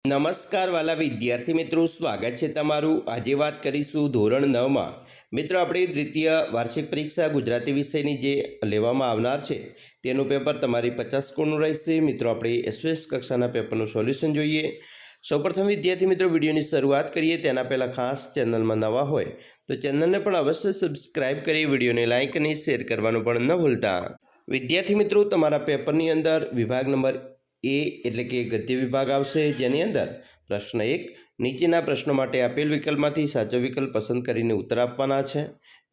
નમસ્કાર વાલા વિદ્યાર્થી મિત્રો, સ્વાગત છે તમારું। આજે વાત કરીશું ધોરણ 9માં મિત્રો આપણે દ્વિતીય વાર્ષિક પરીક્ષા ગુજરાતી વિષયની જે લેવામાં આવનાર છે તેનું પેપર તમારી 50 ગુણનું રહેશે। મિત્રો આપણે એસએસ કક્ષાના પેપરનું સોલ્યુશન જોઈએ। સૌપ્રથમ વિદ્યાર્થી મિત્રો વિડીયોની શરૂઆત કરીએ તેના પહેલાં ખાસ ચેનલમાં નવા હોય તો ચેનલને પણ અવશ્ય સબસ્ક્રાઇબ કરી વિડીયોને લાઇક અને શેર કરવાનું પણ ન ભૂલતા। વિદ્યાર્થી મિત્રો તમારા પેપરની અંદર વિભાગ નંબર ए એટલે કે ગદ્ય વિભાગ આવશે, જેની અંદર પ્રશ્ન 1 નીચેના પ્રશ્નો માટે આપેલ વિકલ્પમાંથી સાચો વિકલ્પ પસંદ કરીને ઉત્તર આપવાના છે।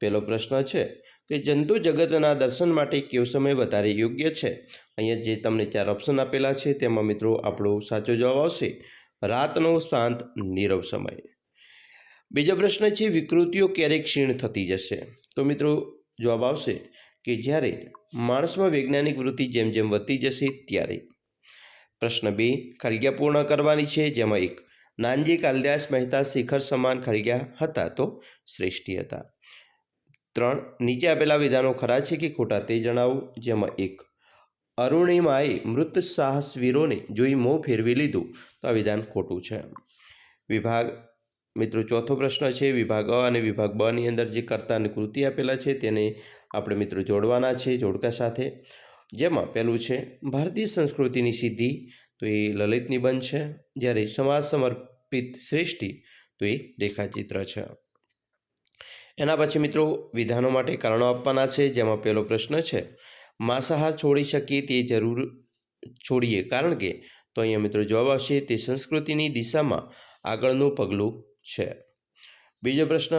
પહેલો પ્રશ્ન છે કે જંતુ જગતના દર્શન માટે કયો સમય વધારે યોગ્ય છે? અહીંયા જે તમને 4 ઓપ્શન આપેલા છે તેમાં મિત્રો આપણો સાચો જવાબ આવશે રાતનો શાંત નીરવ સમય। બીજો પ્રશ્ન છે વિકૃતિઓ ક્યારે ક્ષીણ થતી જશે? તો મિત્રો જવાબ આવશે કે જ્યારે માણસમાં વૈજ્ઞાનિક વૃત્તિ જેમ જેમ વધતી જશે ત્યારે। પ્રશ્ન 2 ખળગ્યા પૂર્ણ કરવાની છે, જેમાં 1 નાનજી કાલિદાસ મહેતા શિખર સમાન ખળગ્યા હતા તો શ્રેષ્ઠી હતા। 3 નીચે આપેલા વિધાનો ખરા છે કે ખોટા તે જણાવો, જેમાં 1 અરુણિમાએ મૃત સાહસવીરોને જોઈ મોં ફેરવી લીધું તો આ વિધાન ખોટું છે। વિભાગ મિત્રો ચોથો પ્રશ્ન છે વિભાગ અ અને વિભાગ બ ની અંદર જે કર્તા અને કૃતિ આપેલા છે તેને આપણે મિત્રો જોડવાના છે જોડકા સાથે, જેમાં પહેલું છે ભારતીય સંસ્કૃતિની સિદ્ધિ તો એ લલિત નિબંધ છે, જ્યારે સમાજ સમર્પિત શ્રેષ્ઠી તો એ રેખાચિત્ર છે। એના પછી મિત્રો વિધાનો માટે કારણો આપવાના છે, જેમાં પહેલો પ્રશ્ન છે માંસાહાર છોડી શકીએ તે જરૂર છોડીએ કારણ કે, તો અહીંયા મિત્રો જવાબ આવશે તે સંસ્કૃતિની દિશામાં આગળનું પગલું છે। બીજો પ્રશ્ન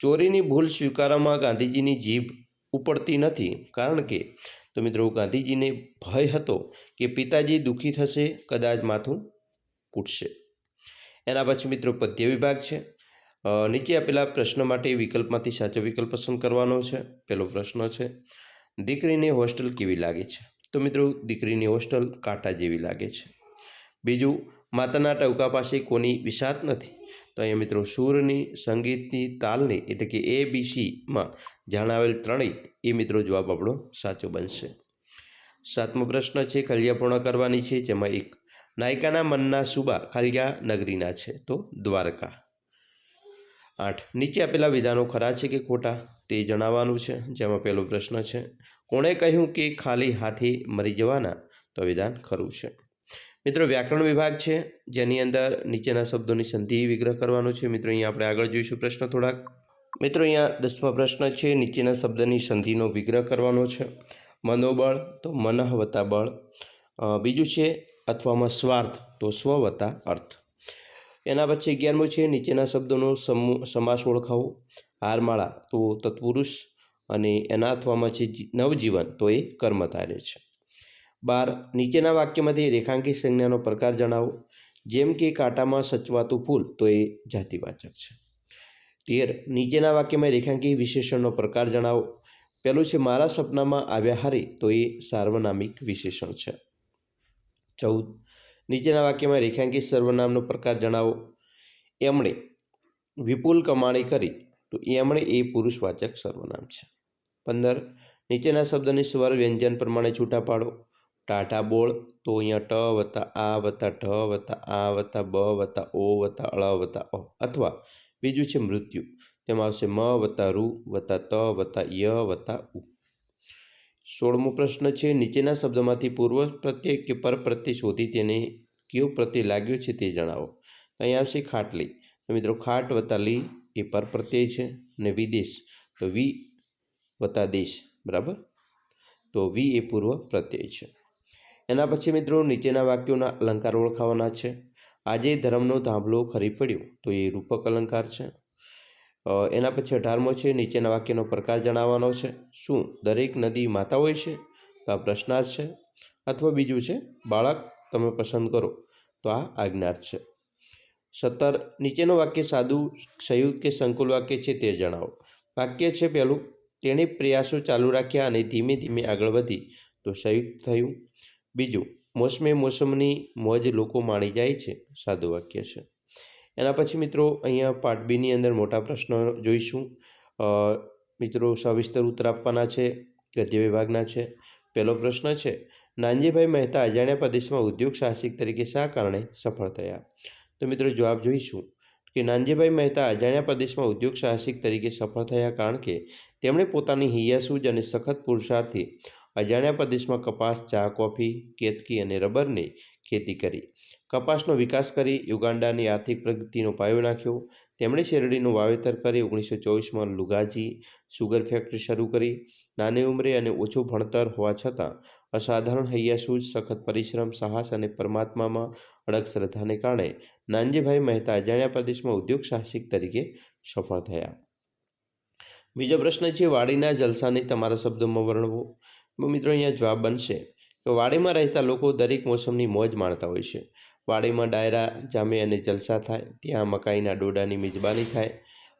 ચોરીની ભૂલ સ્વીકારવામાં ગાંધીજીની જીભ ઉપડતી નથી કારણ કે, તો મિત્રો ગાંધીજીને ભય હતો કે પિતાજી દુઃખી થશે, કદાચ માથું કૂટશે। એના પછી મિત્રો પદ્ય વિભાગ છે। નીચે આપેલા પ્રશ્ન માટે વિકલ્પમાંથી સાચો વિકલ્પ પસંદ કરવાનો છે। પહેલો પ્રશ્ન છે દીકરીને હોસ્ટેલ કેવી લાગે છે? તો મિત્રો દીકરીની હોસ્ટેલ કાંટા જેવી લાગે છે। બીજું માતાના ટવકા પાસે કોની વિસાત નથી? તો અહીંયા મિત્રો સૂરની, સંગીતની, તાલની એટલે કે ABCમાં જણાવેલ ત્રણેય એ મિત્રો જવાબ આપણો સાચો બનશે। 7મો પ્રશ્ન છે ખળગ્યા પૂર્ણ કરવાની છે, જેમાં 1 નાયિકાના મનના સુબા ખળગ્યા નગરીના છે તો દ્વારકા। 8 નીચે આપેલા વિધાનો ખરા છે કે ખોટા તે જણાવવાનું છે, જેમાં પહેલો પ્રશ્ન છે કોણે કહ્યું કે ખાલી હાથે મરી જવાના? તો વિધાન ખરું છે। મિત્રો વ્યાકરણ વિભાગ છે, જેની અંદર નીચેના શબ્દોની સંધિ વિગ્રહ કરવાનો છે। મિત્રો અહીંયા આપણે આગળ જોઈશું પ્રશ્ન થોડાક। મિત્રો અહીંયા 10મો પ્રશ્ન છે નીચેના શબ્દની સંધિનો વિગ્રહ કરવાનો છે। મનોબળ તો મનઃ વત્તા બળ। બીજું છે અથવામાં સ્વાર્થ તો સ્વ વત્તા અર્થ। એના પછી 11મું છે નીચેના શબ્દોનો સમાસ ઓળખાવો। હારમાળા તો તત્પુરુષ અને એના અથવામાં છે નવજીવન તો એ કર્મધારય છે। 12 નીચેના વાક્યમાંથી રેખાંકિત સંજ્ઞાનો પ્રકાર જણાવો, જેમ કે કાંટામાં સચવાતું ફૂલ તો એ જાતિવાચક છે। 13 નીચેના વાક્યમાં રેખાંકિત વિશેષણનો પ્રકાર જણાવો। પહેલું છે મારા સપનામાં આવ્યા હરી તો એ સાર્વનામિક વિશેષણ છે। 14 નીચેના વાક્યમાં રેખાંકિત સર્વનામનો પ્રકાર જણાવો। એમણે વિપુલ કમાણી કરી તો એમણે એ પુરુષવાચક સર્વનામ છે। 15 નીચેના શબ્દને સ્વર વ્યંજન પ્રમાણે છૂટા પાડો। ટાઢા બોળ તો અહીંયા ટ વત્તા આ વત્તા ઢ વત્તા આ વત્તા બ વત્તા ઓ વત્તા અળ વત્તા અ, અથવા બીજું છે મૃત્યુ, તેમાં આવશે મ વત્તા રૂ વત્તા ત વત્તા ય વત્તા ઉ। 16મો પ્રશ્ન છે નીચેના શબ્દમાંથી પૂર્વ પ્રત્યય કે પર પ્રત્યય શોધી તેને કયો પ્રત્યય લાગ્યો છે તે જણાવો। અહીંયા આવશે ખાટલી, તો મિત્રો ખાટ વત્તા લી એ પર પ્રત્યય છે, અને વિદેશ તો વી વત્તા દેશ, બરાબર, તો વી એ પૂર્વ પ્રત્યય છે। એના પછી મિત્રો નીચેના વાક્યોના અલંકાર ઓળખાવાના છે। આજે ધર્મનો ધાંભલો ખરી પડ્યો તો એ રૂપક અલંકાર છે। એના પછી 18મો છે નીચેના વાક્યનો પ્રકાર જણાવવાનો છે। શું દરેક નદી માતા હોય છે? તો આ પ્રશ્નાર્થ છે, અથવા બીજું છે બાળક તમે પસંદ કરો તો આ આજ્ઞાર્થ છે। 17 નીચેનું વાક્ય સાદું, સંયુક્ત કે સંકુલ વાક્ય છે તે જણાવો। વાક્ય છે પહેલું તેણે પ્રયાસો ચાલુ રાખ્યા અને ધીમે ધીમે આગળ વધી તો સંયુક્ત થયું। બીજું મોસમની મોજ લોકો માણી જાય છે, સાદું વાક્ય છે। એના પછી મિત્રો અહીંયા પાર્ટ બીની અંદર મોટા પ્રશ્નો જોઈશું। મિત્રો સવિસ્તર ઉત્તર આપવાના છે, ગદ્ય વિભાગના છે। પહેલો પ્રશ્ન છે નાનજીભાઈ મહેતા અજાણ્યા પ્રદેશમાં ઉદ્યોગ સાહસિક તરીકે શા કારણે સફળ થયા? તો મિત્રો જવાબ જોઈશું કે નાનજીભાઈ મહેતા અજાણ્યા પ્રદેશમાં ઉદ્યોગ સાહસિક તરીકે સફળ થયા કારણ કે તેમણે પોતાની હૈયાસૂઝ અને સખત પુરુષાર્થથી અજાણ્યા પ્રદેશમાં કપાસ, ચા, કોફી, કેતકી અને રબરની ખેતી કરી. કપાસનો વિકાસ કરી યુગાન્ડાની આર્થિક પ્રગતિનો પાયો નાખ્યો. તેમણે શેરડીનું વાવેતર કરી 1924માં લુગાજી સુગર ફેક્ટરી શરૂ કરી. નાની ઉંમરે અને ઓછું ભણતર હોવા છતાં અસાધારણ હૈયાસૂઝ, સખત પરિશ્રમ, સાહસ અને પરમાત્મામાં અડગ શ્રદ્ધાને કારણે નાનજીભાઈ મહેતા અજાણ્યા પ્રદેશમાં ઉદ્યોગ સાહસિક તરીકે સફળ થયા. બીજો પ્રશ્ન છે, વાડીના જલસાને તમારા શબ્દોમાં વર્ણવો. મિત્રો અહીંયા જવાબ બનશે કે વાડીમાં રહેતા લોકો દરેક મોસમની મોજ માણતા હોય છે. વાડીમાં ડાયરા જામે અને જલસા થાય. ત્યાં મકાઈના ડોડાની મિજબાની થાય.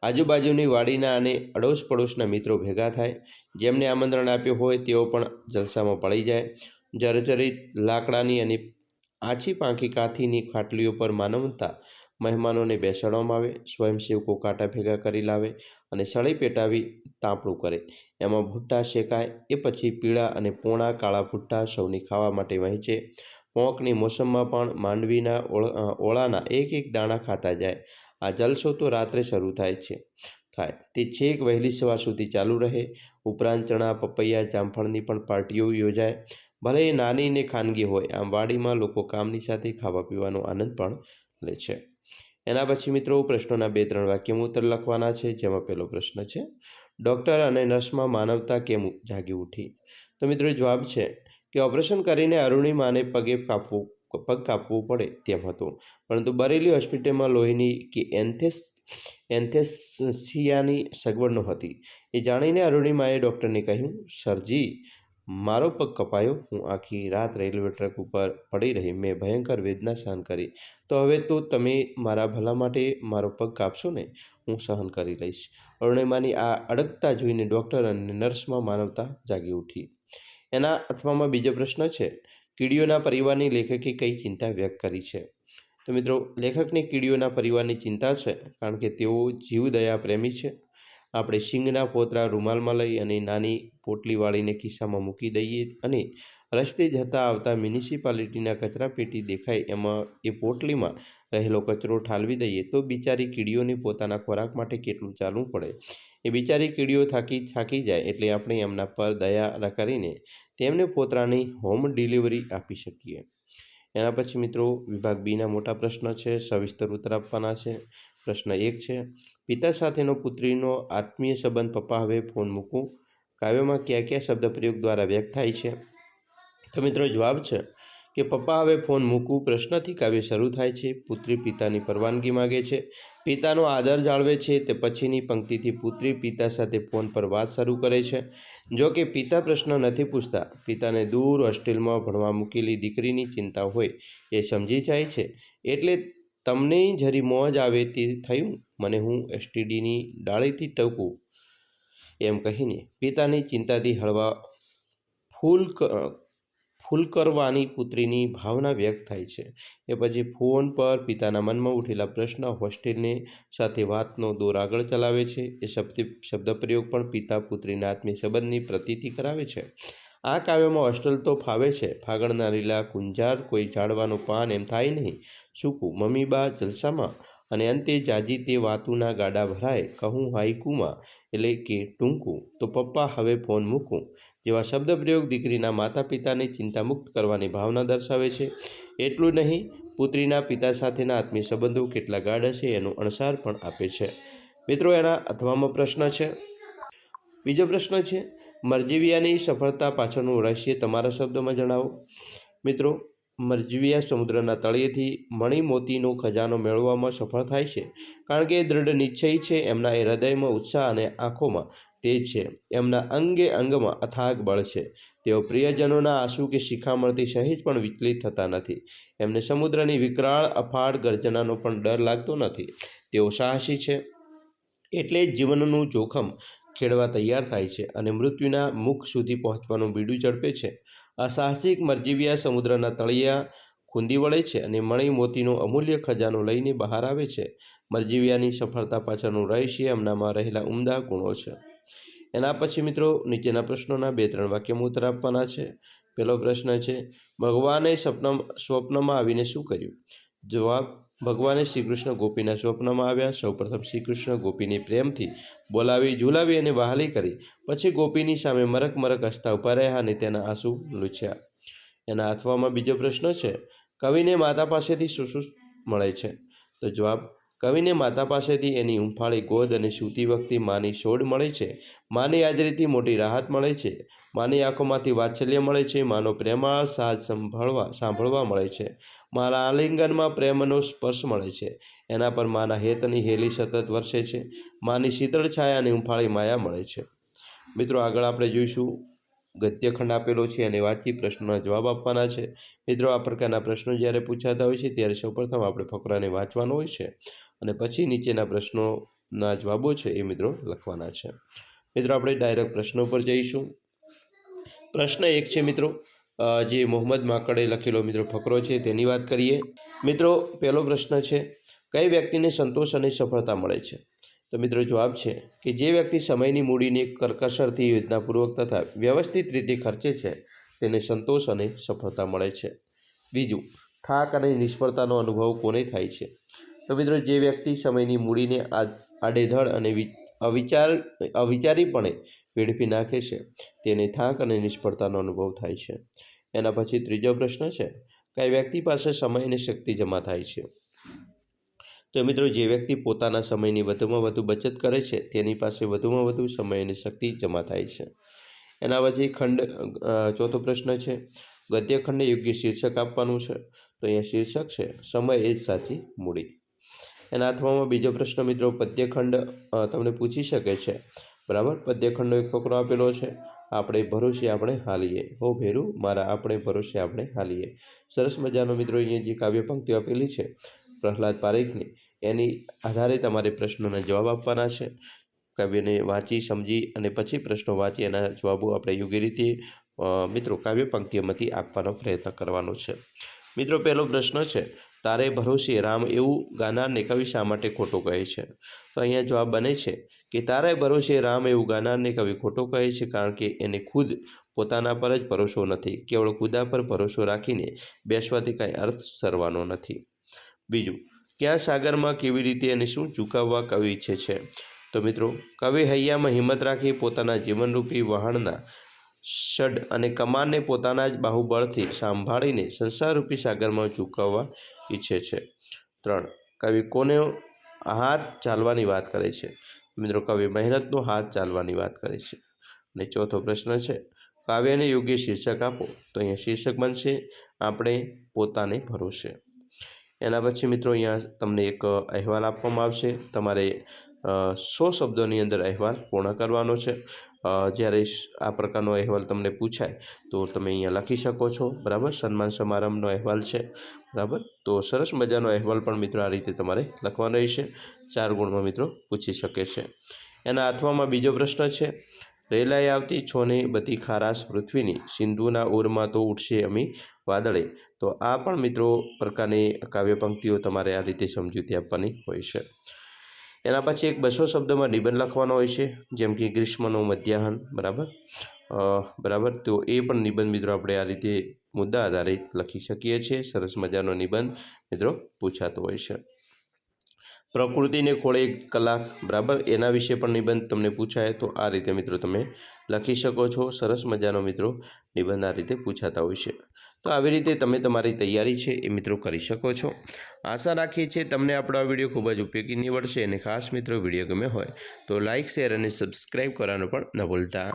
આજુબાજુની વાડીના અને અડોશ પડોશના મિત્રો ભેગા થાય. જેમને આમંત્રણ આપ્યું હોય તેઓ પણ જલસામાં પડી જાય. જર્જરિત લાકડાની અને આછી પાંખી કાથીની ખાટલીઓ પર માનવતા મહેમાનોને બેસાડવામાં આવે. સ્વયંસેવકો કાંટા ભેગા કરી લાવે અને સળી પેટાવી તાપણું કરે. એમાં ભૂટ્ટા શેકાય. એ પછી પીળા અને પોણા કાળા ભૂટ્ટા સૌને ખાવા માટે વહેંચે. પોંકની મોસમમાં પણ માંડવીના ઓળાના એક એક દાણા ખાતા જાય. આ જલસો તો રાત્રે શરૂ થાય તે છેક વહેલી સવાર સુધી ચાલુ રહે. ઉપરાંત ચણા, પપૈયા, જામફળની પણ પાર્ટીઓ યોજાય. ભલે એ નાની ને ખાનગી હોય, આમ વાડીમાં લોકો કામની સાથે ખાવા પીવાનો આનંદ પણ લે છે. એના પછી મિત્રો પ્રશ્નોના 2-3 વાક્યમાં ઉત્તર લખવાના છે. જેમાં પહેલો પ્રશ્ન છે, ડૉક્ટર અને નર્સમાં માનવતા કેમ જાગી ઉઠી? તો મિત્રો જવાબ છે કે ઓપરેશન કરીને અરુણિમાને પગ કાપવું પડે તેમ હતું, પરંતુ બરેલી હોસ્પિટલમાં લોહીની કે એન્થેસિયાની સગવડ નહોતી. એ જાણીને અરુણિમાએ ડૉક્ટરને કહ્યું, સરજી, મારો પગ કપાયો. હું આખી રાત રેલવે ટ્રેક ઉપર પડી રહી. મેં ભયંકર વેદના સહન કરી. તો હવે તો તમે મારા ભલા માટે મારો પગ કાપશો ને? હું સહન કરી લઈશ. અરુણિમાની આ અડગતા જોઈને ડૉક્ટર અને નર્સમાં માનવતા જાગી ઉઠી. એના અથવામાં બીજો પ્રશ્ન છે, કીડીઓના પરિવારની લેખકે કઈ ચિંતા વ્યક્ત કરી છે? તો મિત્રો લેખકને કીડીઓના પરિવારની ચિંતા છે કારણ કે તેઓ જીવદયા પ્રેમી છે. આપણે શીંગના ફોતરા રૂમાલમાં લઈ અને નાની પોટલી વાળીને ખિસ્સામાં મૂકી દઈએ અને રસ્તે જતા આવતા મ્યુનિસિપાલિટીના કચરાપેટી દેખાય એમાં એ પોટલીમાં રહેલો કચરો ઠાલવી દઈએ તો બિચારી કીડીઓને પોતાના ખોરાક માટે કેટલું ચાલવું પડે. એ બિચારી કીડીઓ થાકી જાય એટલે આપણે એમના પર દયા કરીને તેમને પોતરાની હોમ ડિલિવરી આપી શકીએ. એના પછી મિત્રો વિભાગ બીના મોટા પ્રશ્ન છે, સવિસ્તર ઉત્તર આપવાના છે. પ્રશ્ન 1 છે, પિતા સાથેનો પુત્રીનો આત્મીય સંબંધ પપ્પા હવે ફોન મૂકું કાવ્યમાં કયા કયા શબ્દ પ્રયોગ દ્વારા વ્યક્ત થાય છે? તો મિત્રો જવાબ છે કે પપ્પા હવે ફોન મૂકું પ્રશ્નથી કાવ્ય શરૂ થાય છે. પુત્રી પિતાની પરવાનગી માગે છે. પિતાનો આદર જાળવે છે. તે પછીની પંક્તિથી પુત્રી પિતા સાથે ફોન પર વાત શરૂ કરે છે. જો કે પિતા પ્રશ્ન નથી પૂછતા. પિતાને દૂર હોસ્ટેલમાં ભણવા મૂકેલી દીકરીની ચિંતા હોય એ સમજી જાય છે. એટલે તમને જરી મોજ આવે તે થયું, મને હું એસટીડીની ડાળીથી ટકું એમ કહીને પિતાની ચિંતાથી હળવા ફૂલ કરવાની પુત્રીની ભાવના વ્યક્ત થાય છે. એ પછી ફોન પર પિતાના મનમાં ઉઠેલા પ્રશ્ન હોસ્ટેલને સાથે વાતનો દોર આગળ ચલાવે છે. એ શબ્દપ્રયોગ પણ પિતા પુત્રીના આત્મીય સંબંધની પ્રતીતિ કરાવે છે. આ કાવ્યમાં હોસ્ટેલ તો ફાવે છે. ફાગણના લીલા કુંજાર, કોઈ ઝાડવાનું પાન એમ થાય નહીં સૂકું, મમ્મી બા જલસામાં, અને અંતે જાજી તે વાતુના ગાડા ભરાય, કહું હાઈકુમાં એટલે કે ટૂંકું, તો પપ્પા હવે ફોન મૂકું જેવા શબ્દપ્રયોગ દીકરીના માતા પિતાને ચિંતામુક્ત કરવાની ભાવના દર્શાવે છે. એટલું નહીં, પુત્રીના પિતા સાથેના આત્મીય સંબંધો કેટલા ગાઢ હશે એનો અણસાર પણ આપે છે. મિત્રો એના અથવામાં પ્રશ્ન છે. બીજો પ્રશ્ન છે, મરજીવિયાની સફળતા પાછળનું રહસ્ય તમારા શબ્દોમાં જણાવો. મિત્રો મરજીવિયા સમુદ્રના તળિયેથી મણિમોતીનો ખજાનો મેળવવામાં સફળ થાય છે કારણ કે એ દૃઢ નિશ્ચયી છે. એમના એ હૃદયમાં ઉત્સાહ અને આંખોમાં તેજ છે. એમના અંગે અંગમાં અથાગ બળ છે. તેઓ પ્રિયજનોના આંસુ કે શિખામણથી સહેજ પણ વિચલિત થતા નથી. એમને સમુદ્રની વિકરાળ અફાટ ગર્જનાનો પણ ડર લાગતો નથી. તેઓ સાહસી છે એટલે જ જીવનનું જોખમ ખેડવા તૈયાર થાય છે અને મૃત્યુના મુખ સુધી પહોંચવાનું બીડું ઝડપે છે. આ સાહસિક મરજીવિયા સમુદ્રના તળિયા ખૂંદી વળે છે અને મણિ મોતીનો અમૂલ્ય ખજાનો લઈને બહાર આવે છે. મરજીવિયાની સફળતા પાછળનું રહસ્ય એમનામાં રહેલા ઉમદા ગુણો છે. એના પછી મિત્રો નીચેના પ્રશ્નોના 2-3 વાક્યમાં ઉત્તર આપવાના છે. પહેલો પ્રશ્ન છે, ભગવાને સ્વપ્નમાં આવીને શું કર્યું? જવાબ, ભગવાને શ્રી કૃષ્ણ ગોપીના સ્વપ્નમાં આવ્યા. સૌપ્રથમ શ્રી કૃષ્ણ ગોપીને પ્રેમથી બોલાવી, ઝુલાવી અને વહાલી કરી. પછી ગોપીની સામે મરક મરક હસતા ઊભા રહ્યા અને તેના આંસુ લૂછ્યા. એના અથવામાં બીજો પ્રશ્ન છે, કવિને માતા પાસેથી શું શું મળે છે? તો જવાબ, કવિને માતા પાસેથી એની હૂંફાળી ગોદ અને સૂતી વખતે માની સોડ મળે છે. માની હાજરીથી મોટી રાહત મળે છે. માની આંખોમાંથી વાત્સલ્ય મળે છે. માનો પ્રેમાળ સાજ સાંભળવા મળે છે. મારા આલિંગનમાં પ્રેમનો સ્પર્શ મળે છે. એના પર માના હેતની હેલી સતત વરસે છે. માની શીતળ છાયા અને હૂંફાળી માયા મળે છે. મિત્રો, આગળ આપણે જોઈશું ગદ્યખંડ આપેલો છે અને વાંચી પ્રશ્નોના જવાબ આપવાના છે. મિત્રો, આ પ્રકારના પ્રશ્નો જ્યારે પૂછાતા હોય છે ત્યારે સૌપ્રથમ આપણે ફકરાને વાંચવાનો હોય છે અને પછી નીચેના પ્રશ્નોના જવાબો છે એ મિત્રો લખવાના છે. મિત્રો, આપણે ડાયરેક્ટ પ્રશ્નો પર જઈશું. પ્રશ્ન 1 છે મિત્રો, જે મોહમ્મદ માકડે લખેલો મિત્રો ફકરો છે તેની વાત કરીએ. મિત્રો, પહેલો પ્રશ્ન છે, કઈ વ્યક્તિને સંતોષ અને સફળતા મળે છે? તો મિત્રો જવાબ છે કે જે વ્યક્તિ સમયની મૂડીને કરકસરથી યોજનાપૂર્વક તથા વ્યવસ્થિત રીતે ખર્ચે છે તેને સંતોષ અને સફળતા મળે છે. બીજું, થાક અને નિષ્ફળતાનો અનુભવ કોને થાય છે? તો મિત્રો, જે વ્યક્તિ સમયની મૂડીને આડેધડ અને અવિચારીપણે વેડફી નાખે છે તેને થાક અને નિષ્ફળતાનો અનુભવ થાય છે. એના પછી ત્રીજો પ્રશ્ન છે, કઈ વ્યક્તિ પાસે સમય અને શક્તિ જમા થાય છે? તો મિત્રો, જે વ્યક્તિ પોતાના સમયની વધુમાં વધુ બચત કરે છે તેની પાસે વધુમાં વધુ સમય અને શક્તિ જમા થાય છે. એના પછી ચોથો પ્રશ્ન છે, ગદ્યખંડને યોગ્ય શીર્ષક આપવાનું છે. તો અહીંયા શીર્ષક છે, સમય એ જ સાચી મૂડી. એના અથવામાં બીજો પ્રશ્ન મિત્રો, પદ્યખંડ તમને પૂછી શકે છે. બરાબર, પદ્યખંડનો એક ફકરો આપેલો છે, આપણે ભરોસે આપણે હાલીએ. હો ભેરું મારા, આપણે ભરોસે આપણે હાલીએ. સરસ મજાનો મિત્રો અહીંયા જે કાવ્ય પંક્તિઓ આપેલી છે પ્રહલાદ પારેખની, એની આધારે તમારે પ્રશ્નોના જવાબ આપવાના છે. કાવ્યને વાંચી સમજી અને પછી પ્રશ્નો વાંચી એના જવાબો આપણે યોગ્ય રીતે મિત્રો કાવ્ય પંક્તિઓમાંથી આપવાનો પ્રયત્ન કરવાનો છે. મિત્રો, પહેલો પ્રશ્ન છે, તારે ભરોસે રામ એવું ગાનારને કવિ શા માટે ખોટો કહે છે? તો અહીંયા જવાબ બને છે કે તારે ભરોસે રામ એવું ગાનારને કવિ ખોટો કહે છે કારણ કે એને ખુદ પોતાના પર જ ભરોસો નથી. કેવળ ખુદા પર ભરોસો રાખીને બેસવાથી કાંઈ અર્થ સરવાનો નથી. બીજું, ક્યાં સાગરમાં કેવી રીતે અને શું ચૂકવવા કવિ ઈચ્છે છે? તો મિત્રો, કવિ હૈયામાં હિંમત રાખી પોતાના જીવનરૂપી વહાણના ષડ અને કમાનને પોતાના જ બાહુબળથી સંભાળીને સંસારરૂપી સાગરમાં ચૂકવવા ઈચ્છે છે. 3, કવિ કોનો હાથ ચાલવાની વાત કરે છે? મિત્રો, કવિ મહેનતનો હાથ ચાલવાની વાત કરે છે. અને ચોથો પ્રશ્ન છે, કાવ્યને યોગ્ય શીર્ષક આપો. તો અહીંયા શીર્ષક બનશે, આપણે પોતાને ભરોસે. એના પછી મિત્રો અહીંયા તમને એક અહેવાલ આપવામાં આવશે. તમારે 100 શબ્દોની અંદર અહેવાલ પૂર્ણ કરવાનો છે. જ્યારે આ પ્રકારનો અહેવાલ તમને પૂછાય તો તમે અહીંયા લખી શકો છો. બરાબર, સન્માન સમારંભનો અહેવાલ છે. બરાબર, તો સરસ મજાનો અહેવાલ પણ મિત્રો આ રીતે તમારે લખવાનો રહેશે. 4 ગુણમાં મિત્રો પૂછી શકે છે. એના અથવામાં બીજો પ્રશ્ન છે, રેલાઈ આવતી છોને બધી ખારાશ પૃથ્વીની, સિંધુના ઓરમાં તો ઉઠશે અમી વાદળે. તો આ પણ મિત્રો પ્રકારની કાવ્ય પંક્તિઓ તમારે આ રીતે સમજૂતી આપવાની હોય છે. એના પછી એક 200 શબ્દમાં નિબંધ લખવાનો હોય છે, જેમ કે ગ્રીષ્મનો મધ્યાહન. બરાબર, તો એ પણ નિબંધ મિત્રો આપણે આ રીતે મુદ્દા આધારિત લખી શકીએ છીએ. સરસ મજાનો નિબંધ મિત્રો પૂછાતો હોય છે. પ્રકૃતિને ખોળે 1 કલાક, બરાબર, એના વિશે પણ નિબંધ તમને પૂછાય તો આ રીતે મિત્રો તમે લખી શકો છો. સરસ મજાનો મિત્રો નિબંધ આ રીતે પૂછાતા હોય છે. તો આવી રીતે તમે તમારી તૈયારી છે એ મિત્રો કરી શકો છો. આશા રાખીએ છીએ તમને આપણો આ વિડીયો ખૂબ જ ઉપયોગી નીવડશે અને ખાસ મિત્રો વિડીયો ગમે હોય તો લાઇક, શેર અને સબસ્ક્રાઈબ કરવાનું પણ ન ભૂલતા.